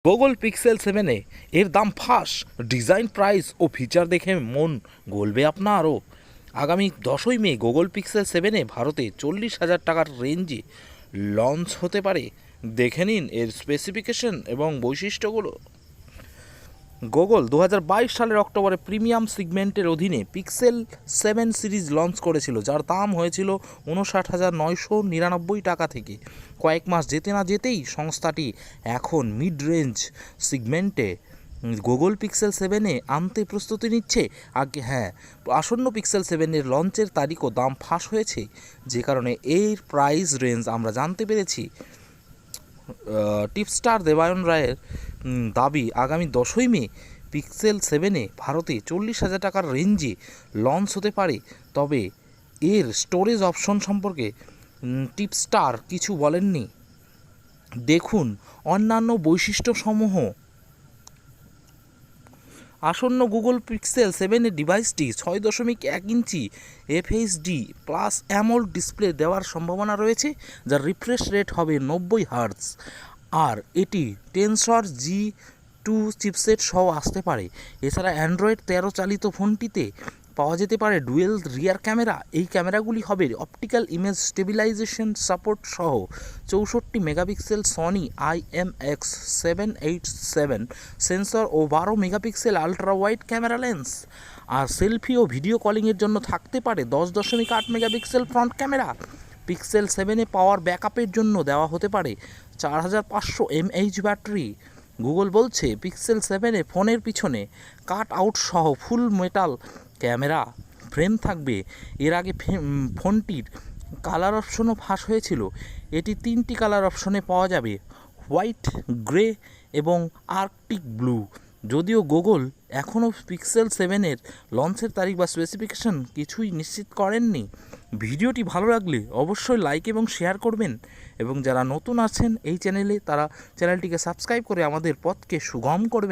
Google pixel 7 এর দাম ফাঁস। ডিজাইন, প্রাইস ও ফিচার দেখে মন গলবে আপনারও। আগামী 10ই মে গুগল পিক্সেল 7 ভারতে 40,000 টাকার রেঞ্জে লঞ্চ হতে পারে। দেখে নিন এর স্পেসিফিকেশন এবং বৈশিষ্ট্যগুলো। গুগল 2022 সালের অক্টোবরে প্রিমিয়াম সেগমেন্টের অধীনে পিক্সেল 7 সিরিজ লঞ্চ করেছিল, যার দাম হয়েছিল 59,999 টাকা থেকে। কয়েক মাস যেতে না যেতেই সংস্থাটি এখন মিড রেঞ্জ সেগমেন্টে গুগল পিক্সেল 7 আনতে প্রস্তুতি নিচ্ছে। আগে আসন্ন পিক্সেল 7 লঞ্চের তারিখ ও দাম ফাঁস হয়েছে, যে কারণে এর প্রাইস রেঞ্জ আমরা জানতে পেরেছি। টিপস্টার দেবায়ন রায়ের দাবি, আগামী 10ই মে পিক্সেল 7 ভারতে 40,000 টাকার রেঞ্জে লঞ্চ হতে পারে। তবে এর স্টোরেজ অপশন সম্পর্কে টিপস্টার কিছু বলেননি। দেখুন অন্যান্য বৈশিষ্ট্যসমূহ। আসন্ন গুগল পিক্সেল 7 ডিভাইসটি 6.1 ইঞ্চি এফএইচডি প্লাস অ্যামোলেড ডিসপ্লে দেওয়ার সম্ভাবনা রয়েছে, যার রিফ্রেশ রেট হবে 90 হার্টজ। আর এটি টেনসর G2 চিপসেট সহ আসতে পারে। এছাড়া অ্যান্ড্রয়েড 13 চালিত ফোনটিতে পাওয়া যেতে পারে ডুয়েল রিয়ার ক্যামেরা। এই ক্যামেরাগুলি হবে অপটিক্যাল ইমেজ স্টেবিলাইজেশন সাপোর্ট সহ। 64 মেগাপিক্সেল সনি IMX787 সেন্সর ও 12 megapixel ultra wide camera lens. আর সেলফি ও ভিডিও কলিংয়ের জন্য থাকতে পারে 10.8 megapixel front camera. Pixel 7 power ব্যাকআপের জন্য দেওয়া হতে পারে 4500 mAh ব্যাটারি। গুগল বলছে পিক্সেল 7 ফোনের পিছনে কাট আউট সহ ফুল মেটাল ক্যামেরা ফ্রেম থাকবে। এর আগে ফোনটির কালার অপশনও ফাঁস হয়েছিল। এটি 3টি কালার অপশনে পাওয়া যাবে: হোয়াইট, গ্রে এবং আর্কটিক ব্লু। যদিও গুগল এখনও পিক্সেল 7 লঞ্চের তারিখ বা স্পেসিফিকেশন কিছুই নিশ্চিত করেননি। ভিডিওটি ভালো লাগলে অবশ্যই লাইক এবং শেয়ার করবেন, এবং যারা নতুন আছেন এই চ্যানেলে তারা চ্যানেলটিকে সাবস্ক্রাইব করে আমাদের পথকে সুগম করবেন।